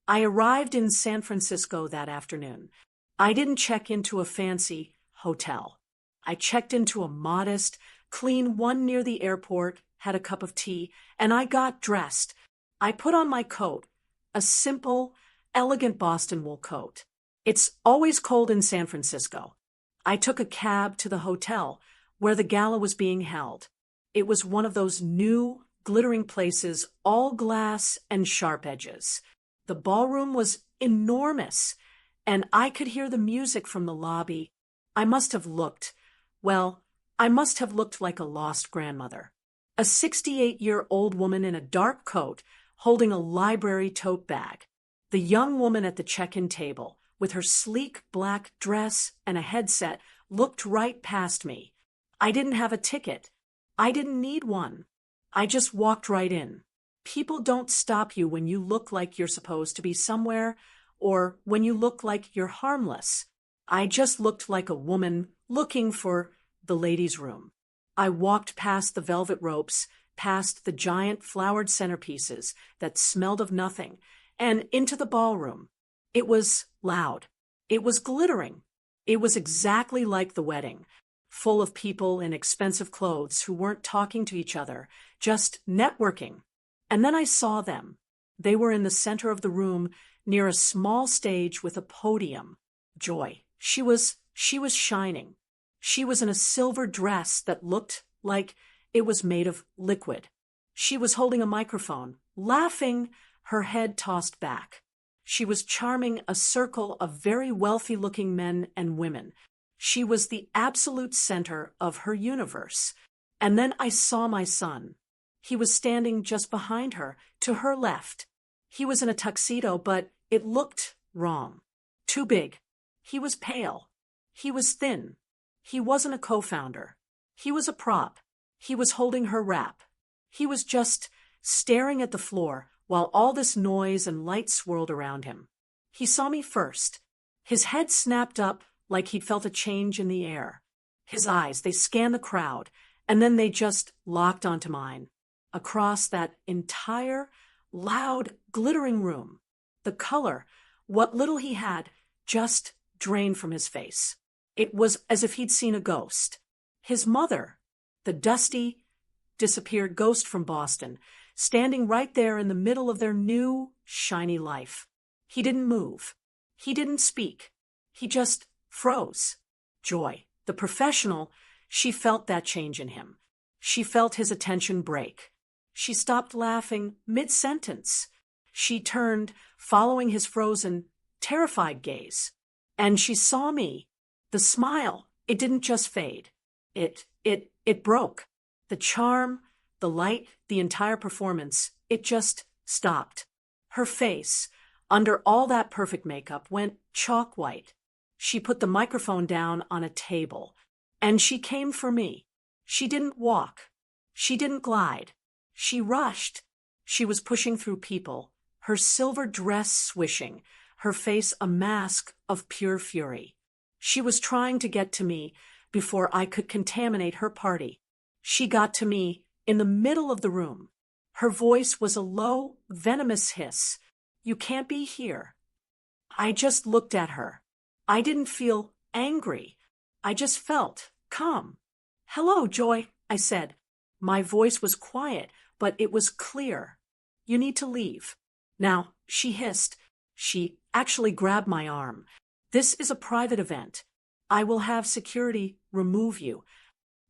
I arrived in San Francisco that afternoon. I didn't check into a fancy hotel. I checked into a modest, clean one near the airport, had a cup of tea, and I got dressed. I put on my coat, a simple, elegant Boston wool coat. It's always cold in San Francisco. I took a cab to the hotel where the gala was being held. It was one of those new, glittering places, all glass and sharp edges. The ballroom was enormous, and I could hear the music from the lobby. I must have looked like a lost grandmother. A 68-year-old woman in a dark coat holding a library tote bag. The young woman at the check-in table, with her sleek black dress and a headset, looked right past me. I didn't have a ticket. I didn't need one. I just walked right in. People don't stop you when you look like you're supposed to be somewhere, or when you look like you're harmless. I just looked like a woman looking for the ladies' room. I walked past the velvet ropes, past the giant flowered centerpieces that smelled of nothing, and into the ballroom. It was loud. It was glittering. It was exactly like the wedding, full of people in expensive clothes who weren't talking to each other, just networking. And then I saw them. They were in the center of the room, near a small stage with a podium. Joy. She was shining. She was in a silver dress that looked like it was made of liquid. She was holding a microphone, laughing, her head tossed back. She was charming a circle of very wealthy-looking men and women. She was the absolute center of her universe. And then I saw my son. He was standing just behind her, to her left. He was in a tuxedo, but it looked wrong. Too big. He was pale. He was thin. He wasn't a co-founder. He was a prop. He was holding her wrap. He was just staring at the floor while all this noise and light swirled around him. He saw me first. His head snapped up like he'd felt a change in the air. His eyes, they scanned the crowd, and then they just locked onto mine. Across that entire, loud, glittering room, the color, what little he had, just drained from his face. It was as if he'd seen a ghost. His mother, the dusty, disappeared ghost from Boston, standing right there in the middle of their new, shiny life. He didn't move. He didn't speak. He just froze. Joy, the professional, she felt that change in him. She felt his attention break. She stopped laughing mid-sentence. She turned, following his frozen, terrified gaze. And she saw me. The smile, it didn't just fade. It broke. The charm, the light, the entire performance, it just stopped. Her face, under all that perfect makeup, went chalk white. She put the microphone down on a table, and she came for me. She didn't walk. She didn't glide. She rushed. She was pushing through people, her silver dress swishing, her face a mask of pure fury. She was trying to get to me before I could contaminate her party. She got to me in the middle of the room. Her voice was a low, venomous hiss. "You can't be here." I just looked at her. I didn't feel angry. I just felt calm. "Hello, Joy," I said. My voice was quiet, but it was clear. "You need to leave." Now, she hissed. She actually grabbed my arm. "This is a private event. I will have security remove you."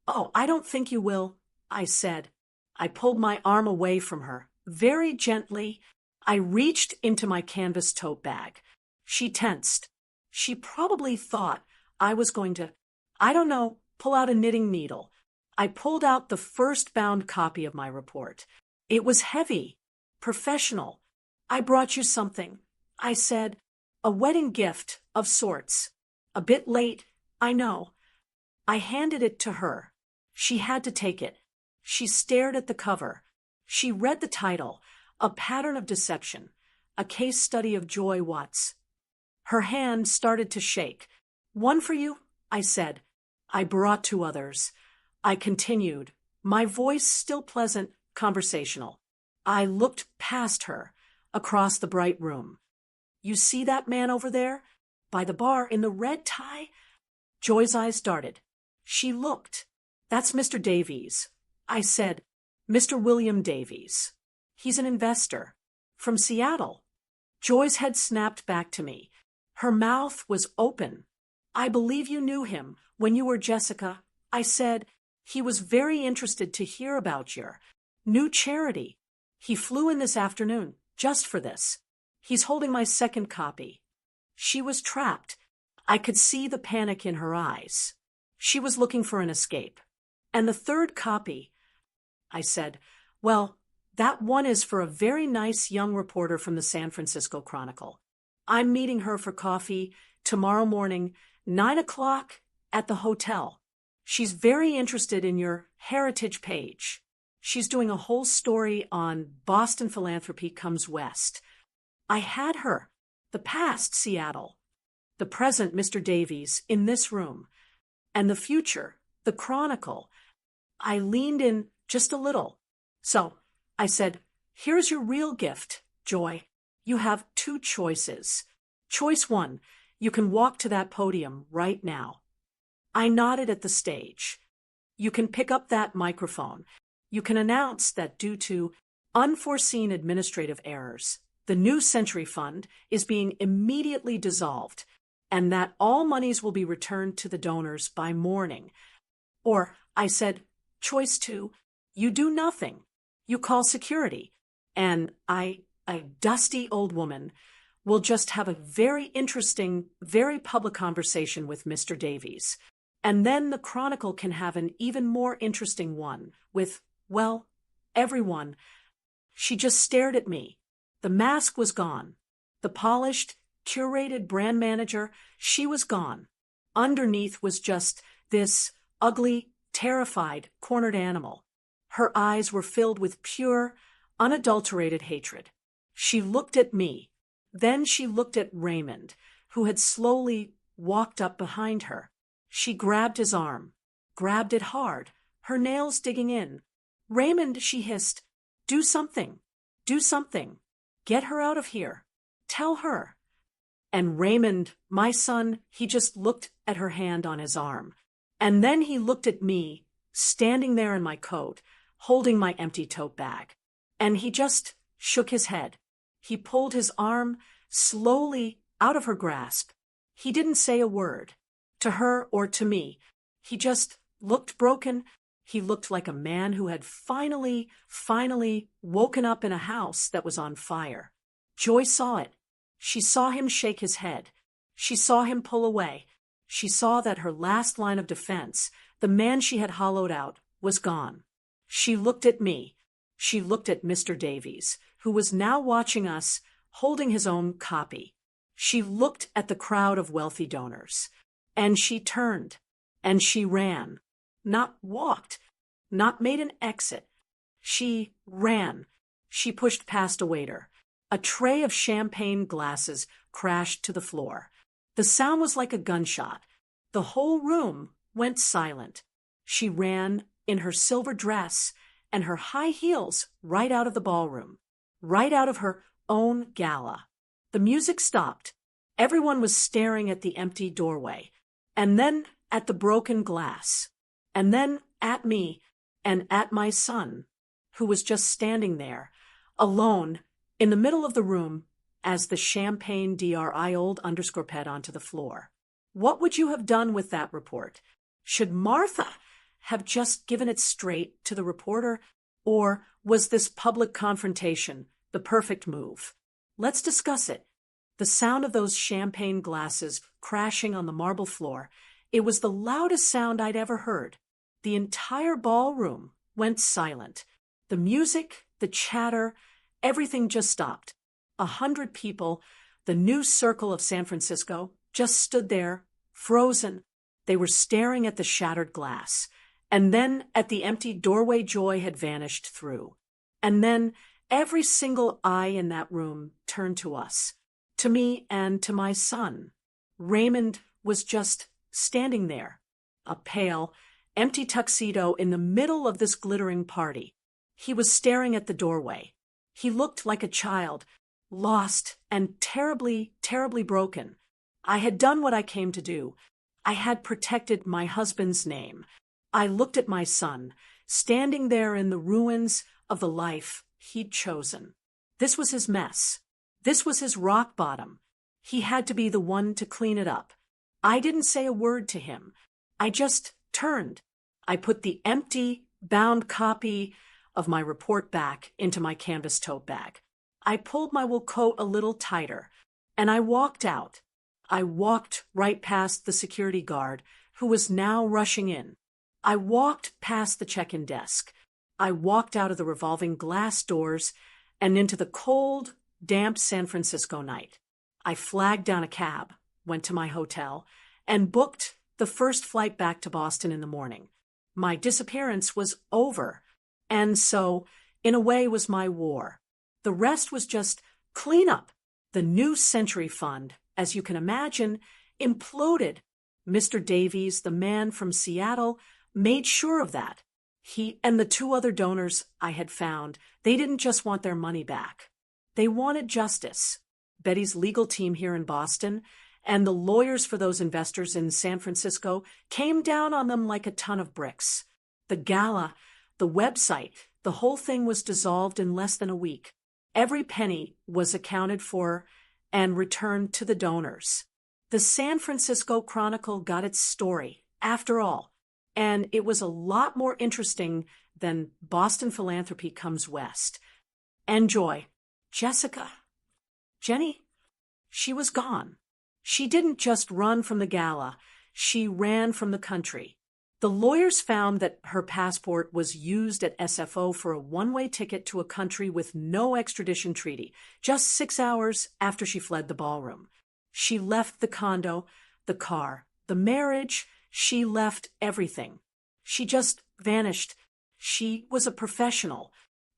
"Oh, I don't think you will," I said. I pulled my arm away from her. Very gently, I reached into my canvas tote bag. She tensed. She probably thought I was going to, I don't know, pull out a knitting needle. I pulled out the first bound copy of my report. It was heavy, professional. "I brought you something," I said. "A wedding gift of sorts. A bit late, I know." I handed it to her. She had to take it. She stared at the cover. She read the title, "A Pattern of Deception, a Case Study of Joy Watts." Her hand started to shake. "One for you," I said. I brought 2 others. I continued, my voice still pleasant, conversational. I looked past her, across the bright room. "You see that man over there? By the bar in the red tie?" Joy's eyes darted. She looked. "That's Mr. Davies." I said, "Mr. William Davies. He's an investor. From Seattle." Joy's head snapped back to me. Her mouth was open. "I believe you knew him when you were Jessica," I said. "He was very interested to hear about your new charity. He flew in this afternoon, just for this. He's holding my second copy." She was trapped. I could see the panic in her eyes. She was looking for an escape. "And the third copy," I said, "well, that one is for a very nice young reporter from the San Francisco Chronicle. I'm meeting her for coffee tomorrow morning, 9 o'clock at the hotel. She's very interested in your heritage page. She's doing a whole story on Boston philanthropy comes west." I had her. The past, Seattle. The present, Mr. Davies, in this room. And the future, the Chronicle. I leaned in just a little. "So," I said, "here's your real gift, Joy. You have 2 choices. Choice 1, you can walk to that podium right now." I nodded at the stage. "You can pick up that microphone. You can announce that due to unforeseen administrative errors, the New Century Fund is being immediately dissolved, and that all monies will be returned to the donors by morning." Or, I said, "Choice 2, you do nothing. You call security, and a dusty old woman, will just have a very interesting, very public conversation with Mr. Davies. And then the Chronicle can have an even more interesting one with, well, everyone." She just stared at me. The mask was gone. The polished, curated brand manager, she was gone. Underneath was just this ugly, terrified, cornered animal. Her eyes were filled with pure, unadulterated hatred. She looked at me. Then she looked at Raymond, who had slowly walked up behind her. She grabbed his arm, grabbed it hard, her nails digging in. "Raymond," she hissed, "do something. Do something. Get her out of here. Tell her." And Raymond, my son, he just looked at her hand on his arm. And then he looked at me, standing there in my coat, holding my empty tote bag. And he just shook his head. He pulled his arm slowly out of her grasp. He didn't say a word, to her or to me. He just looked broken. He looked like a man who had finally woken up in a house that was on fire. Joy saw it. She saw him shake his head. She saw him pull away. She saw that her last line of defense, the man she had hollowed out, was gone. She looked at me. She looked at Mr. Davies, who was now watching us, holding his own copy. She looked at the crowd of wealthy donors. And she turned. And she ran. Not walked. Not made an exit. She ran. She pushed past a waiter. A tray of champagne glasses crashed to the floor. The sound was like a gunshot. The whole room went silent. She ran in her silver dress and her high heels right out of the ballroom, right out of her own gala. The music stopped. Everyone was staring at the empty doorway, and then at the broken glass, and then at me and at my son, who was just standing there, alone, in the middle of the room, as the champagne DRI old underscore pet onto the floor. What would you have done with that report? Should Martha have just given it straight to the reporter, or was this public confrontation the perfect move? Let's discuss it. The sound of those champagne glasses crashing on the marble floor, it was the loudest sound I'd ever heard. The entire ballroom went silent. The music, the chatter, everything just stopped. 100 people, the new circle of San Francisco, just stood there, frozen. They were staring at the shattered glass, and then at the empty doorway Joy had vanished through. And then every single eye in that room turned to us, to me and to my son. Raymond was just standing there, a pale, empty tuxedo in the middle of this glittering party. He was staring at the doorway. He looked like a child, lost and terribly, terribly broken. I had done what I came to do. I had protected my husband's name. I looked at my son, standing there in the ruins of the life he'd chosen. This was his mess. This was his rock bottom. He had to be the one to clean it up. I didn't say a word to him. I just turned. I put the empty, bound copy of my report back into my canvas tote bag. I pulled my wool coat a little tighter, and I walked out. I walked right past the security guard, who was now rushing in. I walked past the check-in desk. I walked out of the revolving glass doors and into the cold, damp San Francisco night. I flagged down a cab, went to my hotel, and booked the first flight back to Boston in the morning. My disappearance was over, and so, in a way, was my war. The rest was just cleanup. The New Century Fund, as you can imagine, imploded. Mr. Davies, the man from Seattle, made sure of that. He and the two other donors I had found, they didn't just want their money back. They wanted justice. Betty's legal team here in Boston and the lawyers for those investors in San Francisco came down on them like a ton of bricks. The gala, the website, the whole thing was dissolved in less than a week. Every penny was accounted for and returned to the donors. The San Francisco Chronicle got its story, after all, and it was a lot more interesting than Boston Philanthropy Comes West. And Joy, Jessica, Jenny, she was gone. She didn't just run from the gala, she ran from the country. The lawyers found that her passport was used at SFO for a one-way ticket to a country with no extradition treaty, just 6 hours after she fled the ballroom. She left the condo, the car, the marriage. She left everything. She just vanished. She was a professional,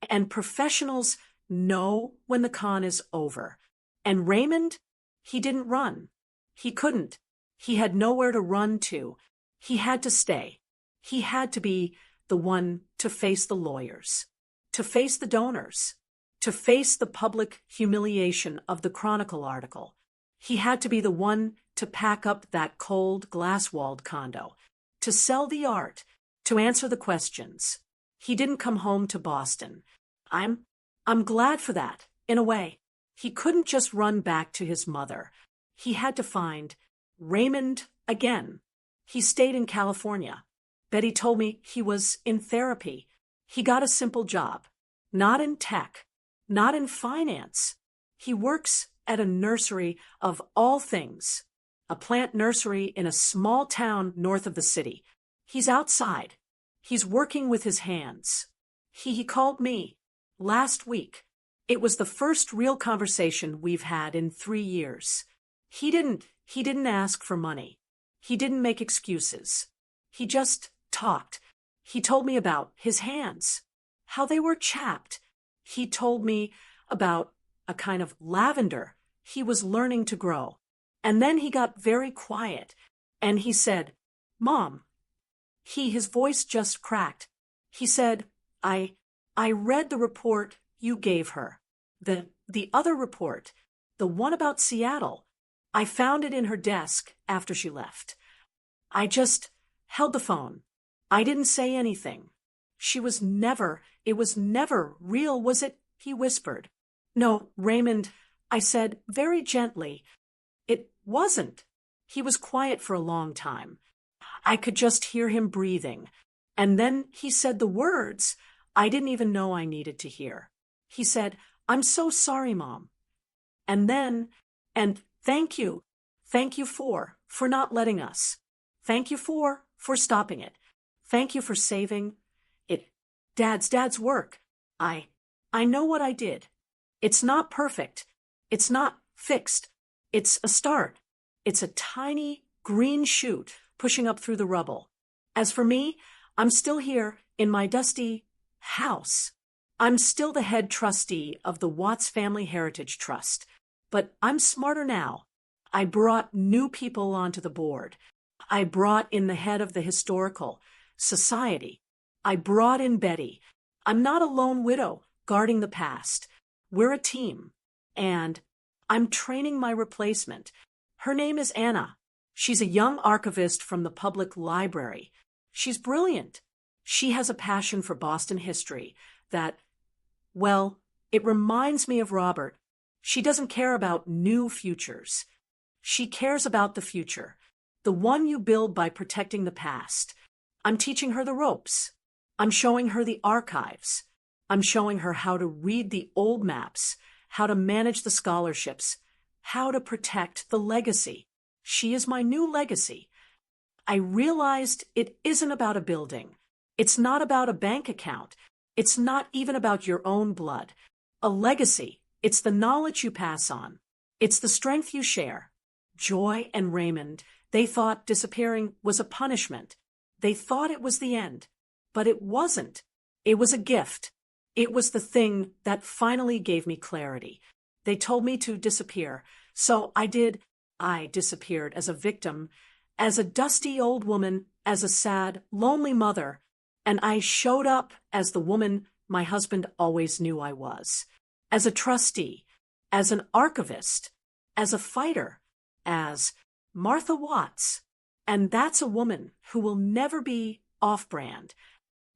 and professionals know when the con is over. And Raymond, he didn't run. He couldn't. He had nowhere to run to. He had to stay. He had to be the one to face the lawyers, to face the donors, to face the public humiliation of the Chronicle article. He had to be the one to pack up that cold, glass-walled condo, to sell the art, to answer the questions. He didn't come home to Boston. I'm glad for that, in a way. He couldn't just run back to his mother. He had to find Raymond again. He stayed in California. Betty told me he was in therapy. He got a simple job, not in tech, not in finance. He works at a nursery of all things, a plant nursery in a small town north of the city. He's outside. He's working with his hands. He called me last week. It was the first real conversation we've had in 3 years. He didn't ask for money. He didn't make excuses. He just talked. He told me about his hands, how they were chapped. He told me about a kind of lavender he was learning to grow. And then he got very quiet, and he said, "Mom." His voice just cracked. He said, I read the report you gave her. The other report, the one about Seattle. I found it in her desk after she left. I just held the phone. I didn't say anything. It was never real, was it? He whispered. No, Raymond, I said very gently. It wasn't. He was quiet for a long time. I could just hear him breathing. And then he said the words I didn't even know I needed to hear. He said, I'm so sorry, Mom. And thank you. Thank you for not letting us. Thank you for stopping it. Thank you for saving it. Dad's work. I know what I did. It's not perfect. It's not fixed. It's a start. It's a tiny green shoot pushing up through the rubble. As for me, I'm still here in my dusty house. I'm still the head trustee of the Watts Family Heritage Trust. But I'm smarter now. I brought new people onto the board. I brought in the head of the Historical Society. I brought in Betty. I'm not a lone widow guarding the past. We're a team. And I'm training my replacement. Her name is Anna. She's a young archivist from the public library. She's brilliant. She has a passion for Boston history that, well, it reminds me of Robert. She doesn't care about new futures. She cares about the future, the one you build by protecting the past. I'm teaching her the ropes. I'm showing her the archives. I'm showing her how to read the old maps, how to manage the scholarships, how to protect the legacy. She is my new legacy. I realized it isn't about a building. It's not about a bank account. It's not even about your own blood. A legacy, it's the knowledge you pass on. It's the strength you share. Joy and Raymond, they thought disappearing was a punishment. They thought it was the end. But it wasn't. It was a gift. It was the thing that finally gave me clarity. They told me to disappear. So I did. I disappeared as a victim, as a dusty old woman, as a sad, lonely mother, and I showed up as the woman my husband always knew I was. As a trustee, as an archivist, as a fighter, as Martha Watts. And that's a woman who will never be off-brand.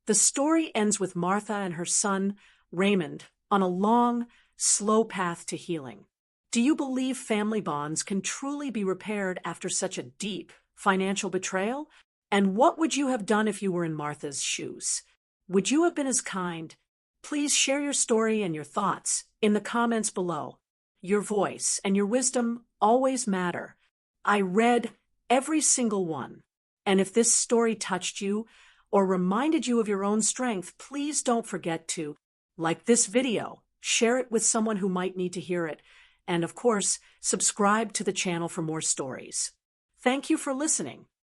The story ends with Martha and her son, Raymond, on a long, slow path to healing. Do you believe family bonds can truly be repaired after such a deep financial betrayal? And what would you have done if you were in Martha's shoes? Would you have been as kind? Please share your story and your thoughts in the comments below. Your voice and your wisdom always matter. I read every single one. And if this story touched you or reminded you of your own strength, please don't forget to like this video, share it with someone who might need to hear it, and of course, subscribe to the channel for more stories. Thank you for listening.